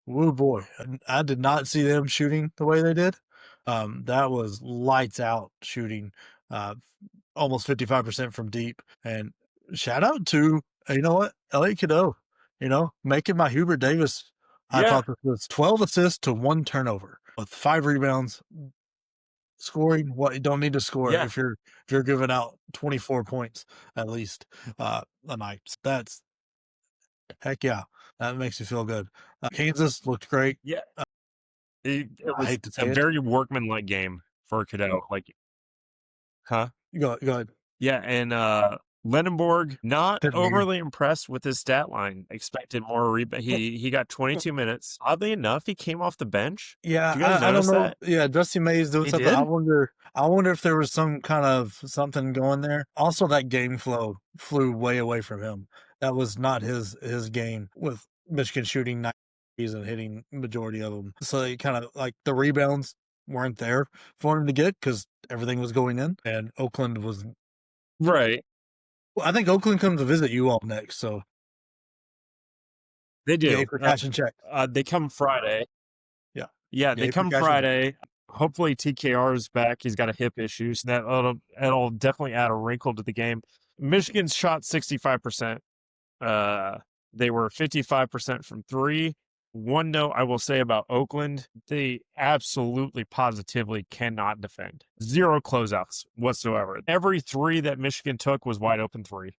Oh boy, I did not see them shooting the way they did. That was lights out shooting, almost 55% from deep. And shout out to Elliot Cadeau. Making my Hubert Davis hypothesis 12 assists to 1 turnover with 5 rebounds, scoring what you don't need to score if you're giving out 24 points at least a night. That's heck yeah. That makes you feel good. Kansas looked great. Yeah. It was I hate to say a very workmanlike game for Cadeau. Huh? Go ahead. Yeah, and Lendenborg, not Didn't hear you. overly impressed with his stat line. Expected more rebound. He got 22 minutes. Oddly enough, he came off the bench. Yeah, Did you guys I don't notice know. that? Yeah, Dusty Mays doing He something. did? I wonder if there was some kind of something going there. Also, that game flow flew way away from him. That was not his game with Michigan shooting 9 threes and hitting majority of them. So they kind of like the rebounds weren't there for him to get because everything was going in, and Oakland was. Right. Well, I think Oakland comes to visit you all next, so They do. yay for cash and check. They come Friday. Yeah. Yeah, they Yay for come cash and check. Friday. Hopefully TKR is back. He's got a hip issue, so that'll definitely add a wrinkle to the game. Michigan's shot 65%. They were 55% from 3. One note I will say about Oakland, they absolutely positively cannot defend. 0 closeouts whatsoever. Every 3 that Michigan took was wide open 3.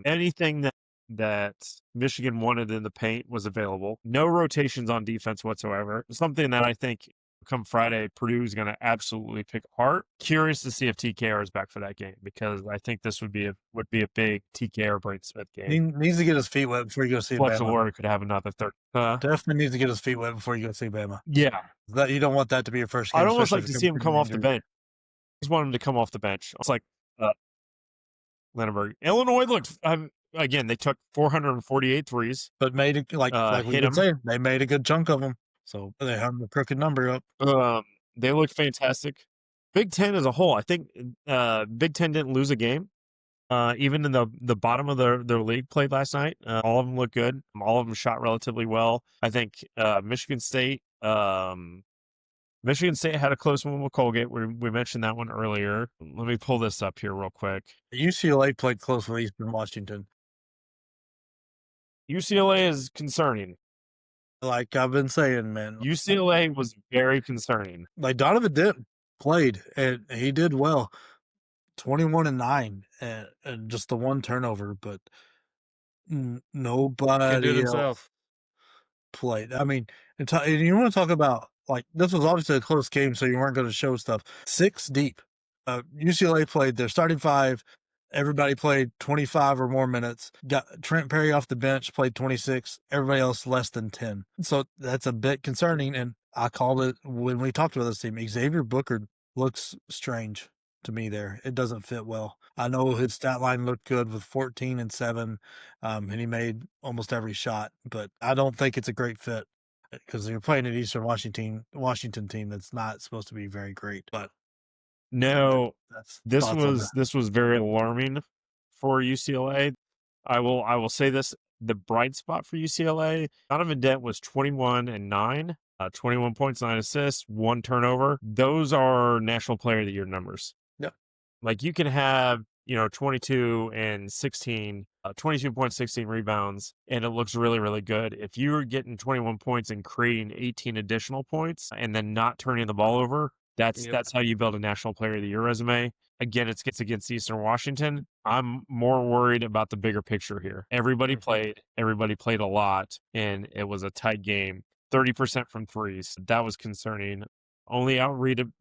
Anything that Michigan wanted in the paint was available. No rotations on defense whatsoever. Something that I think come Friday, Purdue is going to absolutely pick apart. Curious to see if TKR is back for that game because I think this would be a big TKR Braden Smith game. He needs to get his feet wet before you go see Flex Bama. Award could have another third. Definitely needs to get his feet wet before you go see Bama. Yeah. That you don't want that to be your first game. I'd almost especially like if to see him you're come off the injured. bench. I just want him to come off the bench. It's like Lendenberg. Illinois looked, again, they took 448 threes. But made it like we hit been 'em. saying, they made a good chunk of them. So they have the crooked number up. They look fantastic. Big Ten as a whole, I think Big Ten didn't lose a game. Even in the bottom of their league played last night. All of them look good. All of them shot relatively well. I think Michigan State had a close one with Colgate. We mentioned that one earlier. Let me pull this up here real quick. UCLA played close with Eastern Washington. UCLA is concerning. Like I've been saying, man. UCLA was very concerning. Like Donovan Dent played and he did well. 21-9 and just the 1 turnover, but Can't do it nobody else himself. played. I mean, and you want to talk about like this was obviously a close game, so you weren't going to show stuff. 6 deep. UCLA played their starting 5. Everybody played 25 or more minutes. Got Trent Perry off the bench, played 26. Everybody else less than 10. So that's a bit concerning. And I called it when we talked about this team. Xavier Booker looks strange to me there. It doesn't fit well. I know his stat line looked good with 14 and 7, and he made almost every shot, but I don't think it's a great fit. because you're playing an Eastern Washington team that's not supposed to be very great. But No, that's this thoughts on that. was very alarming for UCLA. I will say this: the bright spot for UCLA, Donovan Dent was 21 and 9, 21 points, 9 assists, 1 turnover. Those are National Player of the Year numbers. Yep. Like you can have 22 and 16, 22 points, 16 rebounds, and it looks really, really good. If you're getting 21 points and creating 18 additional points and then not turning the ball over, that's how you build a National Player of the Year resume. Again, it's against Eastern Washington. I'm more worried about the bigger picture here. Everybody played a lot, and it was a tight game. 30% from threes. That was concerning. Only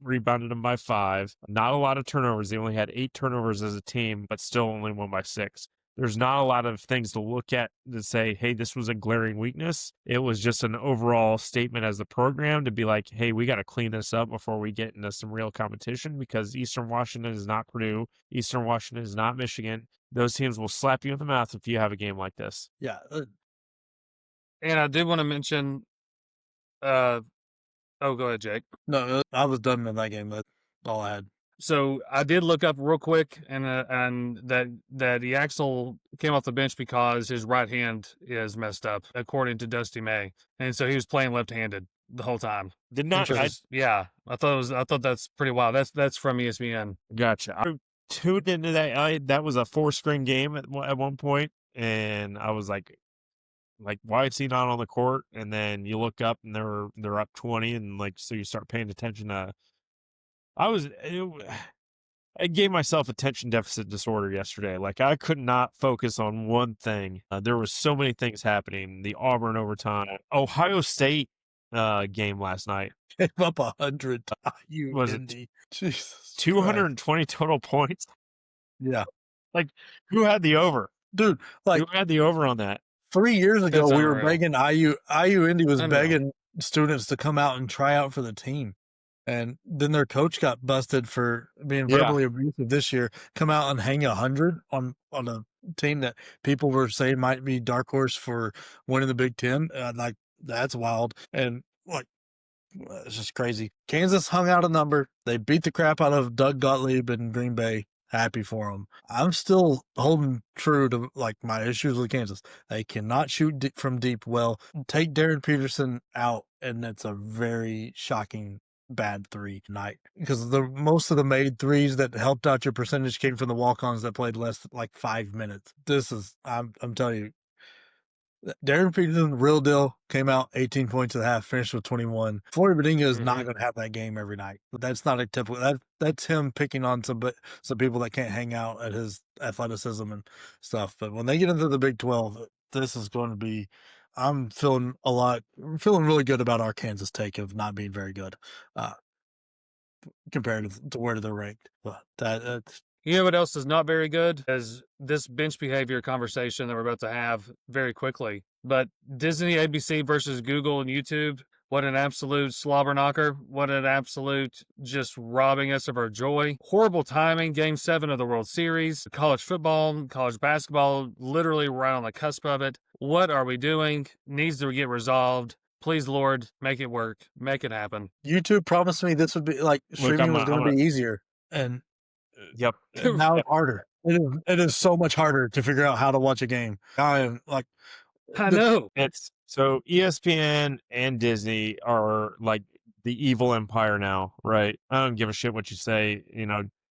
rebounded them by 5. Not a lot of turnovers. They only had 8 turnovers as a team, but still only won by 6. There's not a lot of things to look at to say, hey, this was a glaring weakness. It was just an overall statement as the program to be like, hey, we got to clean this up before we get into some real competition, because Eastern Washington is not Purdue. Eastern Washington is not Michigan. Those teams will slap you in the mouth if you have a game like this. Yeah. And I did want to mention, oh, go ahead, Jake. No, I was done in that game. That's all I had. So I did look up real quick, and that Yaxel came off the bench because his right hand is messed up, according to Dusty May, and so he was playing left-handed the whole time. Did not. I thought that's pretty wild. That's from ESPN. Gotcha. I tuned into that. That was a 4-screen game at one point, and I was like, why is he not on the court? And then you look up and they're up 20, and so you start paying attention to. I gave myself attention deficit disorder yesterday. I could not focus on one thing. There was so many things happening. The Auburn overtime, Ohio State game last night. Gave up 100. Was it Jesus 220 total points? Yeah. Who had the over? Dude, who had the over on that? 3 years ago, That's we were unreal. begging IU Indy was begging students to come out and try out for the team. And then their coach got busted for being verbally abusive this year. Come out and hang 100 on a team that people were saying might be dark horse for winning the Big Ten. That's wild. And it's just crazy. Kansas hung out a number. They beat the crap out of Doug Gottlieb in Green Bay. Happy for them. I'm still holding true to my issues with Kansas. They cannot shoot from deep well. Take Darren Peterson out, and that's a very shocking bad 3 tonight, because most of the made threes that helped out your percentage came from the walk-ons that played less than 5 minutes. This is I'm telling you, Darren Peterson, real deal, came out 18 points at half, finished with 21. Floyd Benigna is not going to have that game every night. That's not a typical. That's him picking on some people that can't hang out at his athleticism and stuff. But when they get into the Big 12, this is going to be. I'm feeling really good about our Kansas take of not being very good, compared to where they're ranked. But that's. You know what else is not very good? Is this bench behavior conversation that we're about to have very quickly. But Disney, ABC versus Google and YouTube, what an absolute slobber knocker. What an absolute just robbing us of our joy. Horrible timing. Game 7 of the World Series. College football, college basketball, literally right on the cusp of it. What are we doing? Needs to get resolved. Please, Lord, make it work. Make it happen. YouTube promised me this would be streaming was going to be easier. And yep. And now it's harder. It is so much harder to figure out how to watch a game. I am I know. It's so ESPN and Disney are the evil empire now, right? I don't give a shit what you say.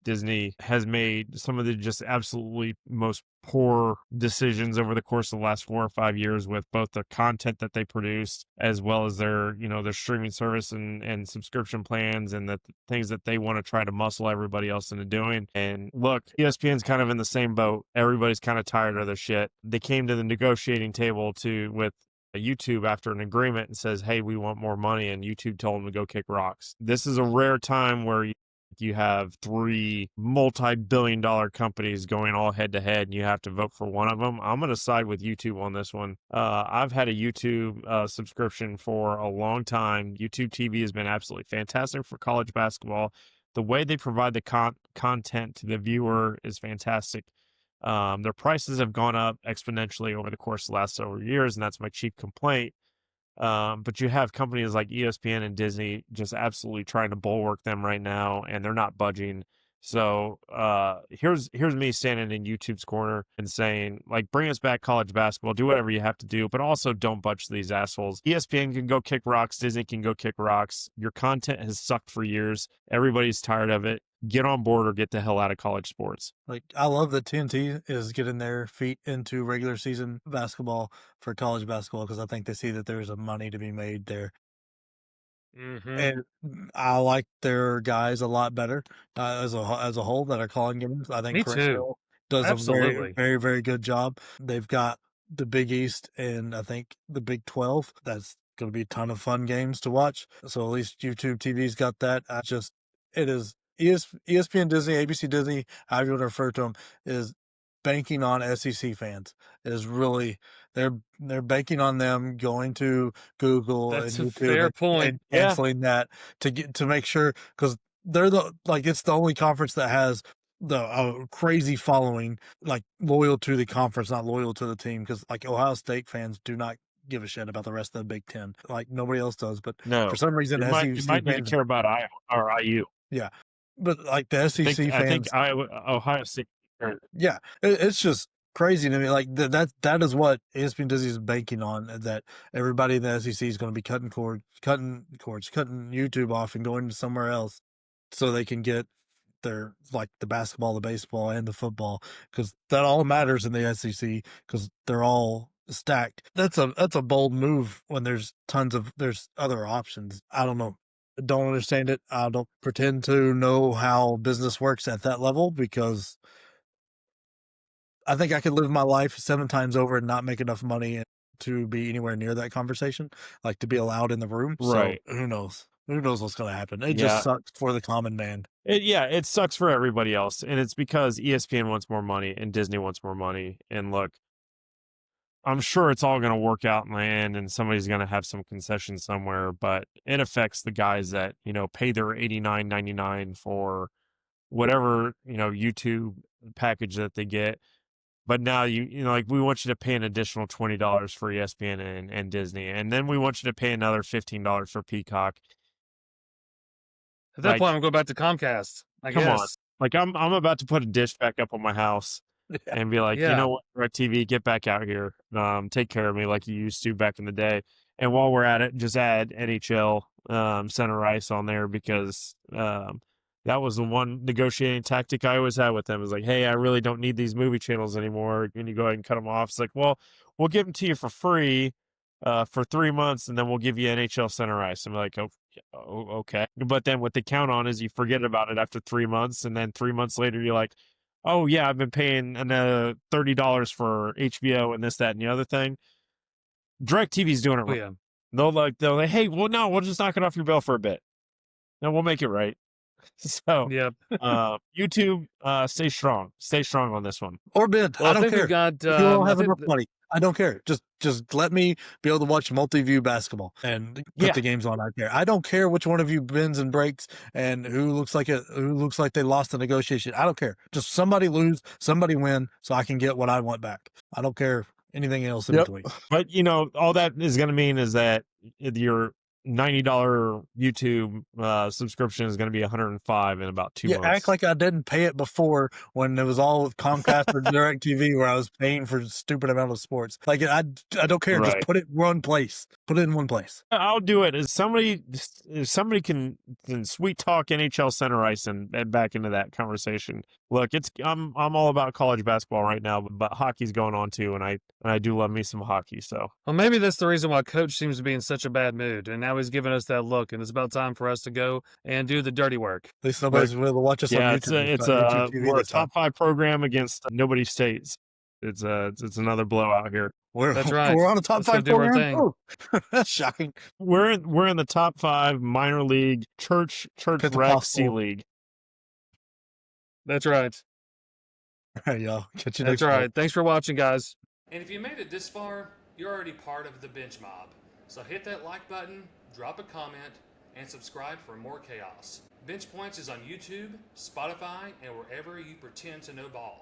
Disney has made some of the just absolutely most poor decisions over the course of the last 4 or 5 years with both the content that they produce as well as their streaming service and subscription plans and the things that they want to try to muscle everybody else into doing. And look, ESPN's kind of in the same boat. Everybody's kind of tired of their shit. They came to the negotiating table with YouTube after an agreement and says, hey, we want more money. And YouTube told them to go kick rocks. This is a rare time where you have 3 multi-billion-dollar companies going all head-to-head, and you have to vote for one of them. I'm going to side with YouTube on this one. I've had a YouTube subscription for a long time. YouTube TV has been absolutely fantastic for college basketball. The way they provide the content to the viewer is fantastic. Their prices have gone up exponentially over the course of the last several years, and that's my chief complaint. But you have companies like ESPN and Disney just absolutely trying to bulwark them right now, and they're not budging. So here's me standing in YouTube's corner and saying, like, bring us back college basketball, do whatever you have to do, but also don't budge these assholes. ESPN can go kick rocks, Disney can go kick rocks. Your content has sucked for years. Everybody's tired of it. Get on board or get the hell out of college sports. Like, I love that TNT is getting their feet into regular season basketball for college basketball because I think they see that there's a money to be made there. Mm-hmm. And I like their guys a lot better as a whole that are calling games. I think Me Chris too. Hill does a very, Absolutely. very, very good job. They've got the Big East and I think the Big 12. That's going to be a ton of fun games to watch. So at least YouTube TV's got that. It is ESPN Disney, ABC Disney, however you want to refer to them, is banking on SEC fans. It is really they're banking on them going to Google That's and a YouTube fair and point. canceling that to make sure because they're it's the only conference that has the crazy following, like loyal to the conference, not loyal to the team. Because like Ohio State fans do not give a shit about the rest of the Big Ten, like nobody else does. But No, for some reason, you SEC might need to fans, care about IU. yeah. But like the SEC I think fans, Ohio State. yeah, it's just crazy to me. Like that is what ESPN Disney is banking on. That everybody in the SEC is going to be cutting YouTube off and going to somewhere else, so they can get their like the basketball, the baseball, and the football because that all matters in the SEC because they're all stacked. That's a bold move when there's other options. I don't know. Don't understand it. I don't pretend to know how business works at that level because I think I could live my life 7 times over and not make enough money to be anywhere near that conversation, like to be allowed in the room. Right. So who knows? Who knows what's going to happen? It Yeah. just sucks for the common man. It sucks for everybody else, and it's because ESPN wants more money and Disney wants more money. And look, I'm sure it's all going to work out in the end, and somebody's going to have some concession somewhere. But it affects the guys that pay their $89.99 for whatever YouTube package that they get. But now like we want you to pay an additional $20 for ESPN and Disney, and then we want you to pay another $15 for Peacock. At that point, I'm going back to Comcast. Come on. guess. Like I'm about to put a dish back up on my house and be like, you Yeah. know what, DirecTV, get back out here. Take care of me like you used to back in the day. And while we're at it, just add NHL center ice on there because that was the one negotiating tactic I always had with them. Is like, hey, I really don't need these movie channels anymore. Can you go ahead and cut them off? It's like, well, we'll give them to you for free for 3 months, and then we'll give you NHL center ice. I'm like, oh, okay. But then what they count on is you forget about it after 3 months, and then 3 months later, you're like, oh yeah, I've been paying another $30 for HBO and this, that, and the other thing. DirecTV's doing it right. Yeah. They'll like, hey, well, no, we'll just knock it off your bill for a bit. No, we'll make it right. So, Yep. YouTube, stay strong on this one. Or bid. Well, I don't think care. we've got. If you don't have enough money. I don't care. Just let me be able to watch multi-view basketball and put the games on out there. I don't care which one of you bends and breaks and who looks like they lost the negotiation. I don't care. Just somebody lose, somebody win, so I can get what I want back. I don't care anything else in between. But all that is going to mean is that your $90 YouTube subscription is going to be $105 in about 2 months. Act like I didn't pay it before when it was all with Comcast or DirecTV where I was paying for stupid amount of sports. Like I don't care. Right. Just put it in one place. Put it in one place. I'll do it. If somebody can sweet talk NHL center ice and back into that conversation. Look, I'm all about college basketball right now, but hockey's going on too, and I do love me some hockey. So well, maybe that's the reason why Coach seems to be in such a bad mood, and now he's giving us that look, and it's about time for us to go and do the dirty work. At least nobody's willing to watch us on YouTube. We're a top 5 program against nobody states. It's another blowout here. That's right. We're on a top 5 program. Oh, that's shocking. We're in the top 5 minor league church rec C league. That's right. All right, y'all. Catch you That's next right. time. Thanks for watching, guys. And if you made it this far, you're already part of the bench mob. So hit that like button, drop a comment, and subscribe for more chaos. Bench Points is on YouTube, Spotify, and wherever you pretend to know ball.